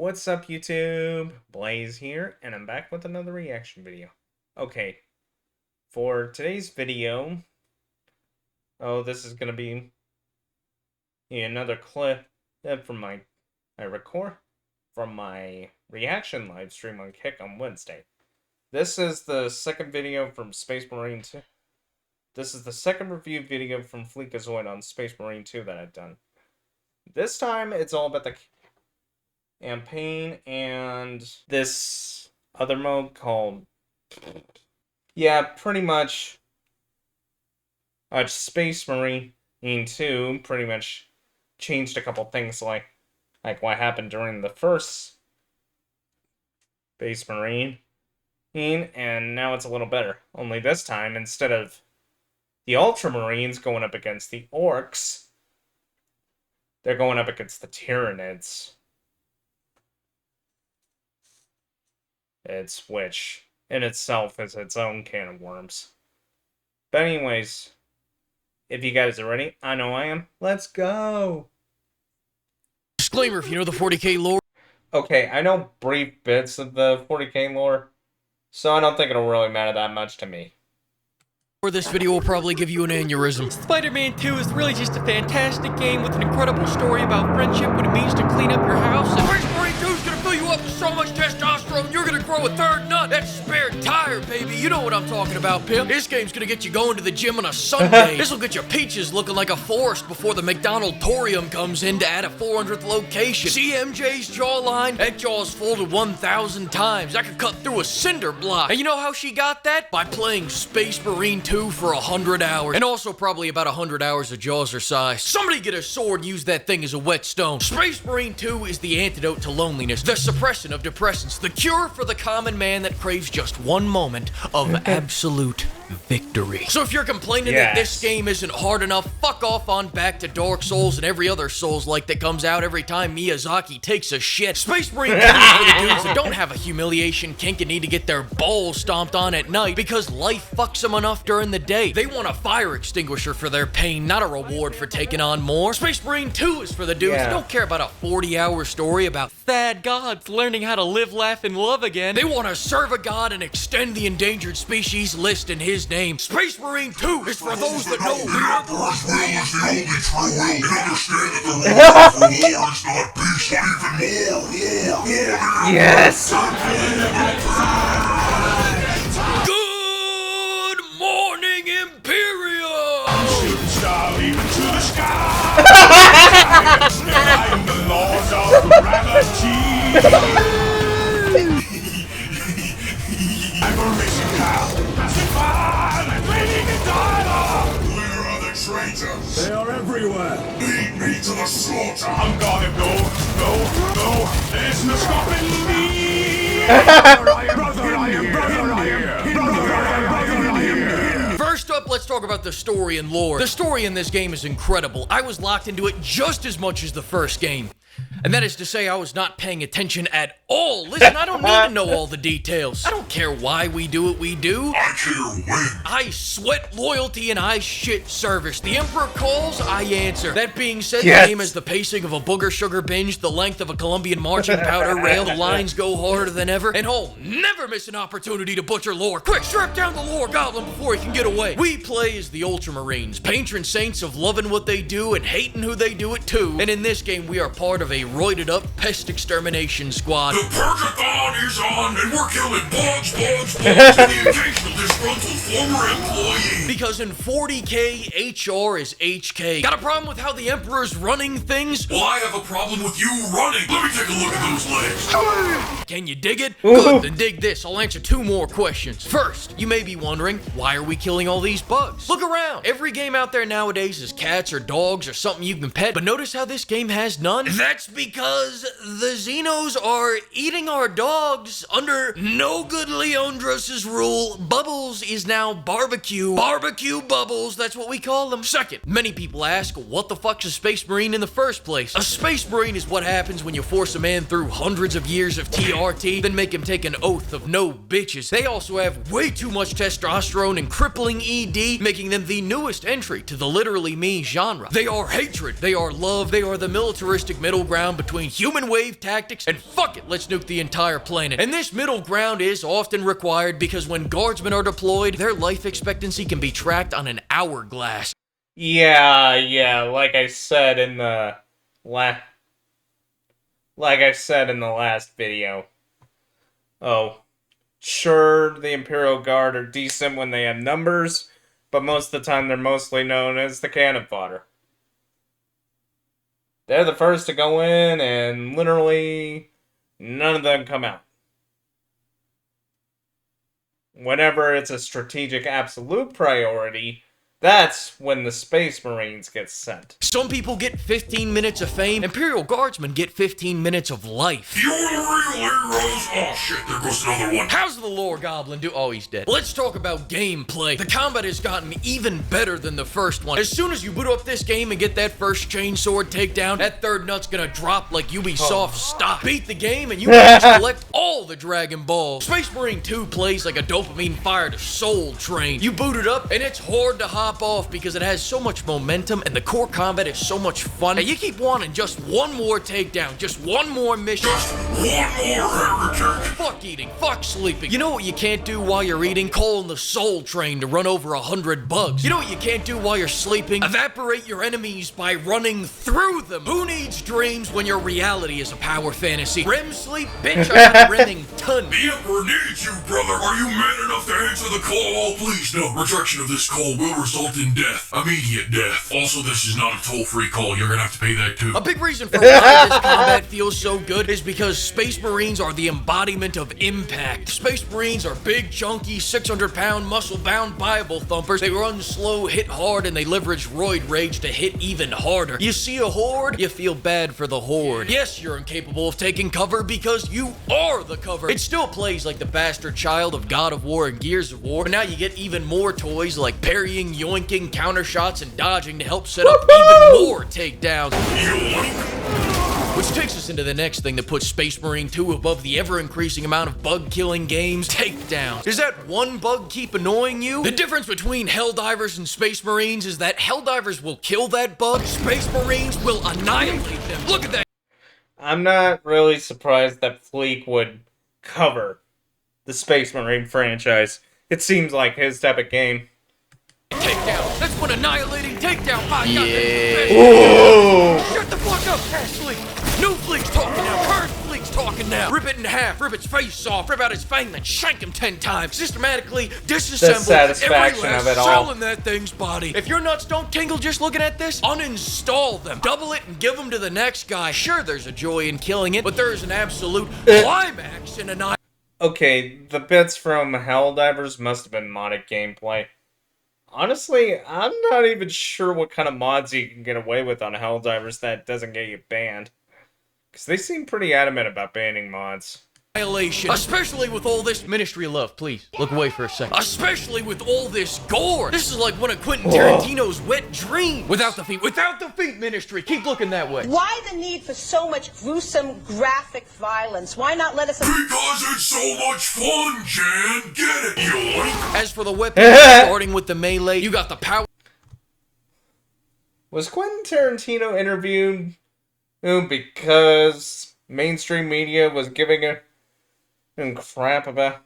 What's up, YouTube? Blaze here, and I'm back with another reaction video. Okay, for today's video, this is gonna be another clip from my reaction live stream on Kick on Wednesday. This is the second video from Space Marine 2. This is the second review video from Fleekazoid on Space Marine 2 that I've done. This time, it's all about the campaign and this other mode called, pretty much Space Marine 2 pretty much changed a couple things like what happened during the first Space Marine, and now it's a little better. Only this time, instead of the Ultramarines going up against the Orcs, they're going up against the Tyranids. Which in itself is its own can of worms. But anyways, if you guys are ready, I know I am. Let's go! Disclaimer, if you know the 40k lore. Okay, I know brief bits of the 40k lore, so I don't think it'll really matter that much to me. Or this video will probably give you an aneurysm. Spider-Man 2 is really just a fantastic game with an incredible story about friendship, what it means to clean up your house, and Space Marine 2 is gonna fill you up with so much testosterone, you're gonna grow a third nut. That's spare tire, baby. You know what I'm talking about, Pimp. This game's gonna get you going to the gym on a Sunday. This'll get your peaches looking like a forest before the McDonald-torium comes in to add a 400th location. See MJ's jawline? That jaw's folded 1,000 times. I could cut through a cinder block. And you know how she got that? By playing Space Marine 2 for 100 hours. And also probably about 100 hours of jaws her size. Somebody get a sword and use that thing as a whetstone. Space Marine 2 is the antidote to loneliness, the suppression of depressants, the cure for the common man that craves just one moment of absolute victory. So if you're complaining that this game isn't hard enough, fuck off on back to Dark Souls and every other Souls-like that comes out every time Miyazaki takes a shit. Space Marine 2 is for the dudes that don't have a humiliation kink and need to get their balls stomped on at night because life fucks them enough during the day. They want a fire extinguisher for their pain, not a reward for taking on more. Space Marine 2 is for the dudes that don't care about a 40-hour story about sad gods learning how to live, laugh, and love again. They want to serve a god and extend the endangered species list in his name. Space Marine 2 is for those that know the Emperor's will is the only true will, and understand that the reason for war is not peace, but even more. Yes! Good morning, Imperium! Shooting star leaping to the sky. I am the Lord of Gravity. I'm a racing cow, pacify and bleeding in dialogue. Where are the traitors? They are everywhere. Lead me to the slaughter. I'm gonna go. There's no stopping me. Brother, I am. First up, let's talk about the story and lore. The story in this game is incredible. I was locked into it just as much as the first game. And that is to say, I was not paying attention at all. Listen, I don't need to know all the details. I don't care why we do what we do. I care when. I sweat loyalty and I shit service. The Emperor calls, I answer. That being said, Yes. the game has the pacing of a booger sugar binge, the length of a Colombian marching powder rail, the lines go harder than ever, and never miss an opportunity to butcher lore. Quick, strap down the lore goblin before he can get away. We play as the Ultramarines, patron saints of loving what they do and hating who they do it to. And in this game, we are part of a roided up pest extermination squad. The Purgathon is on, and we're killing bugs and the occasional disgruntled former employee. Because in 40k, HR is HK. Got a problem with how the Emperor's running things? Well, I have a problem with you running. Let me take a look at those legs. Can you dig it? Good, then dig this. I'll answer two more questions. First, you may be wondering, why are we killing all these bugs? Look around. Every game out there nowadays is cats or dogs or something you can pet, but notice how this game has none? That's because the Xenos are eating our dogs under no good Leondros' rule. Bubbles is now barbecue. Barbecue Bubbles, that's what we call them. Second, many people ask, what the fuck's a Space Marine in the first place? A Space Marine is what happens when you force a man through hundreds of years of TRT, then make him take an oath of no bitches. They also have way too much testosterone and crippling ED, making them the newest entry to the literally me genre. They are hatred, they are love, they are the militaristic middle ground ground between human wave tactics and fuck it, let's nuke the entire planet. And this middle ground is often required because when guardsmen are deployed, their life expectancy can be tracked on an hourglass. Yeah, like I said in the last video. Oh, sure, the Imperial Guard are decent when they have numbers, but most of the time they're mostly known as the cannon fodder. They're the first to go in, and literally none of them come out. Whenever it's a strategic absolute priority, that's when the Space Marines get sent. Some people get 15 minutes of fame. Imperial Guardsmen get 15 minutes of life. You're the real heroes! Oh shit, there goes another one. How's the lore goblin do? Oh, he's dead. Let's talk about gameplay. The combat has gotten even better than the first one. As soon as you boot up this game and get that first chainsword takedown, that third nut's gonna drop like Ubisoft stock. Beat the game and you can collect all the Dragon Balls. Space Marine 2 plays like a dopamine-fired soul train. You boot it up and it's hard to hop off because it has so much momentum and the core combat is so much fun. And you keep wanting just one more takedown, just one more mission. Just one more heretic. Fuck eating, fuck sleeping. You know what you can't do while you're eating? Calling the soul train to run over 100 bugs. You know what you can't do while you're sleeping? Evaporate your enemies by running through them. Who needs dreams when your reality is a power fantasy? REM sleep? Bitch, I'm rimming ton. The Emperor needs you, brother. Are you man enough to answer the call? Please no. Rejection of this call will result in death. Immediate death. Also, this is not a toll-free call. You're gonna have to pay that too. A big reason for why this combat feels so good is because Space Marines are the embodiment of impact. Space Marines are big, chunky, 600-pound, muscle-bound Bible thumpers. They run slow, hit hard, and they leverage roid rage to hit even harder. You see a horde, you feel bad for the horde. Yes, you're incapable of taking cover because you are the cover. It still plays like the bastard child of God of War and Gears of War, but now you get even more toys like parrying, yoinking, counter shots, and dodging to help set up even more takedowns. Which takes us into the next thing that puts Space Marine 2 above the ever-increasing amount of bug-killing games, takedowns. Does that one bug keep annoying you? The difference between Helldivers and Space Marines is that Helldivers will kill that bug, Space Marines will annihilate them. Look at that. I'm not really surprised that Fleek would cover the Space Marine franchise. It seems like his type of game. Takedown. That's one annihilating takedown. My God, Ooh. shut the fuck up, Ashley. New Fleek's talking now. Current Fleek's talking now. Rip it in half. Rip its face off. Rip out his fang, then shank him 10 times. Systematically disassemble satisfaction every last of it all. cell in that thing's body. If your nuts don't tingle just looking at this, uninstall them. Double it and give them to the next guy. Sure, there's a joy in killing it, but there's an absolute climax in annihilation. Okay, the bits from Helldivers must have been modded gameplay. Honestly, I'm not even sure what kind of mods you can get away with on Helldivers that doesn't get you banned. Because they seem pretty adamant about banning mods. Especially with all this Ministry of Love, please look away for a second. Especially with all this gore. This is like one of Quentin Tarantino's wet dreams. Without the feet, Ministry. Keep looking that way. Why the need for so much gruesome, graphic violence? Why not let us... Because it's so much fun, Jan. Get it, yoink. As for the weapons, starting with the melee, you got the power. Was Quentin Tarantino interviewed because mainstream media was giving a crap about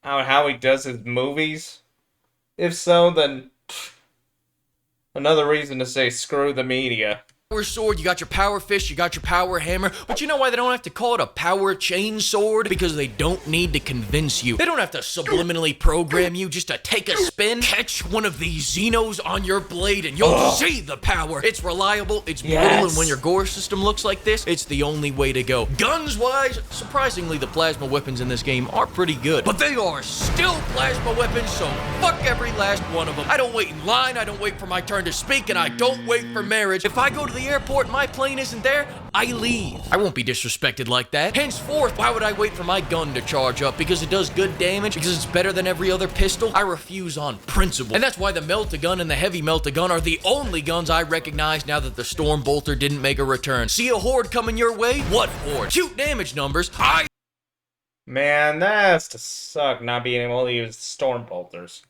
how he does his movies? If so, then another reason to say screw the media. Power sword, you got your power fist, you got your power hammer, but you know why they don't have to call it a power chain sword? Because they don't need to convince you. They don't have to subliminally program you just to take a spin, catch one of these Xenos on your blade, and you'll see the power. It's reliable, it's brutal, and when your gore system looks like this, it's the only way to go. Guns-wise, surprisingly, the plasma weapons in this game are pretty good, but they are still plasma weapons, so fuck every last one of them. I don't wait in line, I don't wait for my turn to speak, and I don't wait for marriage. If I go to the airport and my plane isn't there, I leave. I won't be disrespected like that. Henceforth, why would I wait for my gun to charge up? Because it does good damage? Because it's better than every other pistol? I refuse on principle. And that's why the Melt-A-Gun and the Heavy Melt-A-Gun are the only guns I recognize now that the Storm Bolter didn't make a return. See a horde coming your way? What horde? Shoot damage numbers. Man, that has to suck not being able to use Storm Bolters.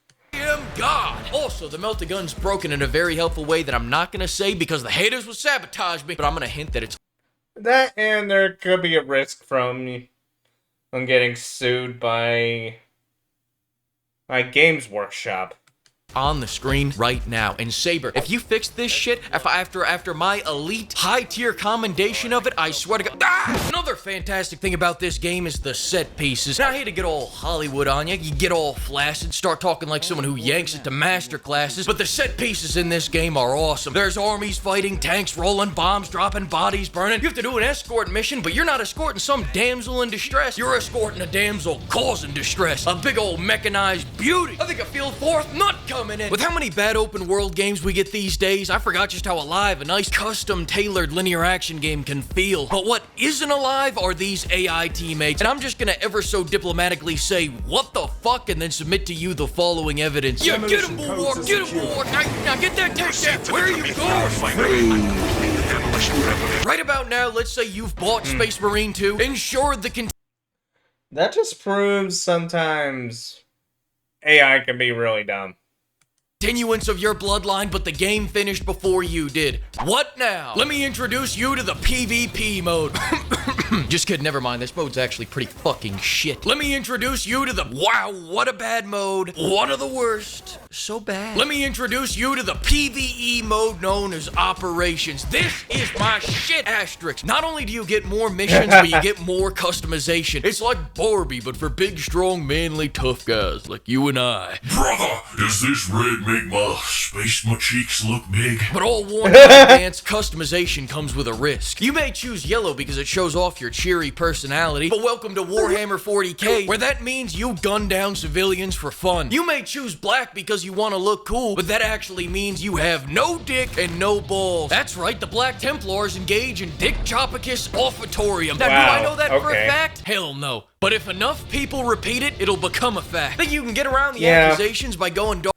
am God. Also, the Melt-A-Gun's broken in a very helpful way that I'm not gonna say because the haters will sabotage me, but I'm gonna hint that it's That, and there could be a risk from getting sued by Games Workshop. On the screen right now. And Saber, if you fix this shit after my elite high-tier commendation of it, I swear to God. Another fantastic thing about this game is the set pieces. Now, I hate to get all Hollywood on you. You get all flaccid, start talking like someone who yanks it to master classes, but the set pieces in this game are awesome. There's armies fighting, tanks rolling, bombs dropping, bodies burning. You have to do an escort mission, but you're not escorting some damsel in distress. You're escorting a damsel causing distress. A big old mechanized beauty. I think I feel fourth nut coming in. With how many bad open world games we get these days, I forgot just how alive a nice custom tailored linear action game can feel. But what isn't alive are these AI teammates. And I'm just gonna ever so diplomatically say, what the fuck, and then submit to you the following evidence. Yeah, get him, Bulwark, get him, Bulwark. Now get that takedown. Where are you going? Right about now, let's say you've bought Space Marine 2, ensured the That just proves sometimes AI can be really dumb. Continuance of your bloodline, but the game finished before you did. What now? Let me introduce you to the PvP mode. Just kidding, never mind. This mode's actually pretty fucking shit. Let me introduce you to the wow, what a bad mode. One of the worst. So bad. Let me introduce you to the PvE mode known as Operations. This is my shit, asterisk. Not only do you get more missions, but you get more customization. It's like Barbie, but for big, strong, manly, tough guys like you and I. Brother, does this red make my cheeks look big? But all warned in advance, customization comes with a risk. You may choose yellow because it shows off your cheery personality, but welcome to Warhammer 40k, where that means you gun down civilians for fun. You may choose black because you want to look cool, but that actually means you have no dick and no balls. That's right, the Black Templars engage in Dick Chopicus Offitorium. Now, do I know that for a fact? Hell no. But if enough people repeat it, it'll become a fact. Think you can get around the accusations by going dark?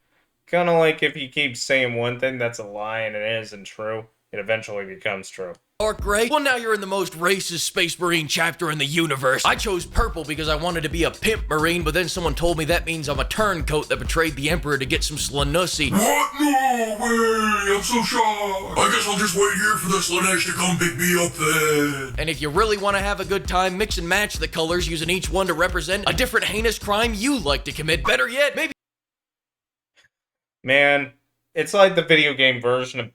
Kind of like if you keep saying one thing that's a lie and it isn't true, it eventually becomes true. Dark gray? Well, now you're in the most racist Space Marine chapter in the universe. I chose purple because I wanted to be a pimp Marine, but then someone told me that means I'm a turncoat that betrayed the Emperor to get some Slanussy. What? No way! I'm so shocked. I guess I'll just wait here for the Slanesh to come pick me up then. And if you really want to have a good time, mix and match the colors, using each one to represent a different heinous crime you like to commit. Better yet, maybe... Man, it's like the video game version of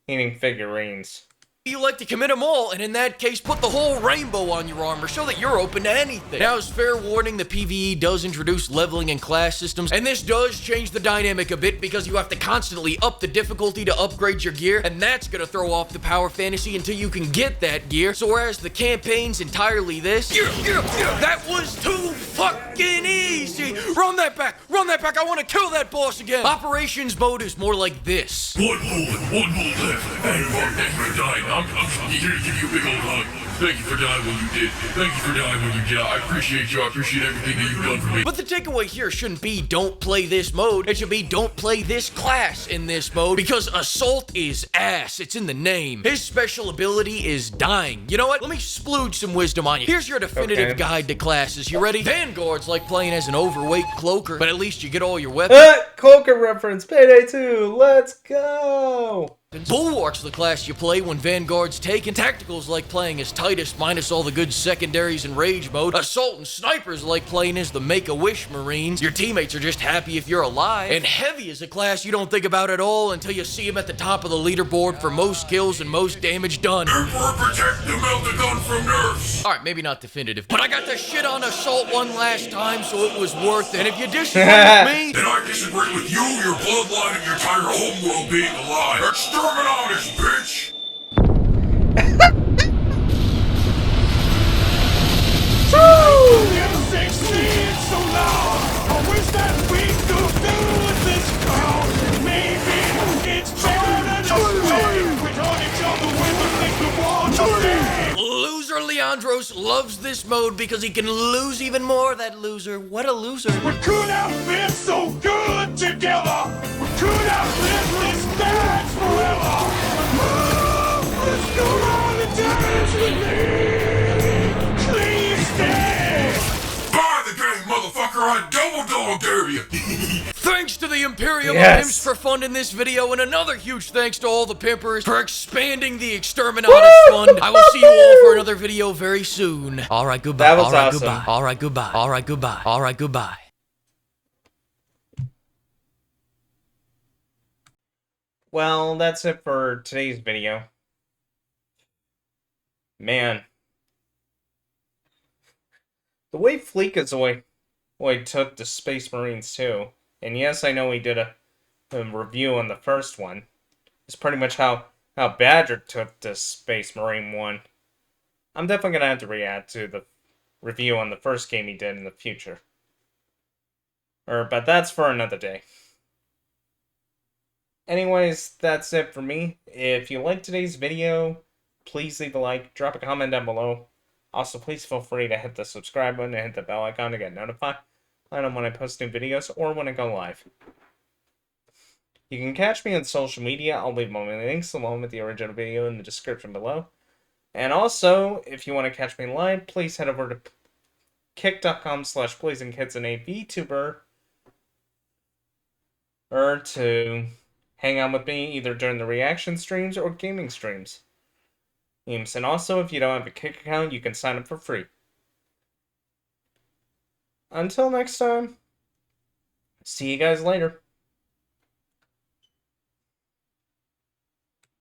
painting figurines. You like to commit them all, and in that case, put the whole rainbow on your armor, show that you're open to anything. Now, as fair warning, the PvE does introduce leveling and class systems, and this does change the dynamic a bit because you have to constantly up the difficulty to upgrade your gear, and that's gonna throw off the power fantasy until you can get that gear. So whereas the campaign's entirely this, that was too fucking easy. Run that back, I wanna kill that boss again. Operations mode is more like this. One bullet left. Hey, thank you for dying. I'm here to give you a big old hug. Thank you for dying when you did. Thank you for dying when you did. I appreciate you. I appreciate everything that you've done for me. But the takeaway here shouldn't be don't play this mode. It should be don't play this class in this mode, because Assault is ass. It's in the name. His special ability is dying. You know what? Let me splooge some wisdom on you. Here's your definitive guide to classes. You ready? Vanguard's like playing as an overweight cloaker, but at least you get all your weapons. Cloaker reference, Payday 2, let's go! Bulwark's the class you play when Vanguard's taken. Tactical's like playing as Titus minus all the good secondaries in Rage mode. Assault and Sniper's like playing as the Make-A-Wish Marines. Your teammates are just happy if you're alive. And Heavy is a class you don't think about at all until you see him at the top of the leaderboard for most kills and most damage done. Emperor, protect the melted gun from nerfs! Alright, maybe not definitive, but I got the shit on Assault one last time, so it was worth it. And if you disagree with me... Then I disagree with you, your bloodline, and your entire homeworld being alive. Exterminatus, bitch! So loud. I wish that we could do with this crowd. Maybe it's better this way. We turn each other with the things we want to say. Loser Leandros loves this mode because he can lose even more. That loser. What a loser. We could have been so good together. We could have lived this dance forever. Let's go on and dance with me. Please stay. Buy the game, motherfucker! I double dog dare you! Thanks to the Imperium Yes. Pimps for funding this video, and another huge thanks to all the pimpers for expanding the Exterminatus Fund. I will see you all for another video very soon. Alright, goodbye. That was Alright, awesome. goodbye. Alright, goodbye. Alright, goodbye. Alright, goodbye. Well, that's it for today's video. Man. The way Fleekazoid took the Space Marines 2, and yes, I know we did a review on the first one, is pretty much how Badger took the Space Marine 1. I'm definitely going to have to react to the review on the first game he did in the future. But that's for another day. Anyways, that's it for me. If you liked today's video, please leave a like, drop a comment down below. Also, please feel free to hit the subscribe button and hit the bell icon to get notified on when I post new videos or when I go live. You can catch me on social media. I'll leave my links along with the original video in the description below. And also, if you want to catch me live, please head over to kick.com/blazingkids and a VTuber to hang out with me either during the reaction streams or gaming streams. And also, if you don't have a Kick account, you can sign up for free. Until next time, see you guys later.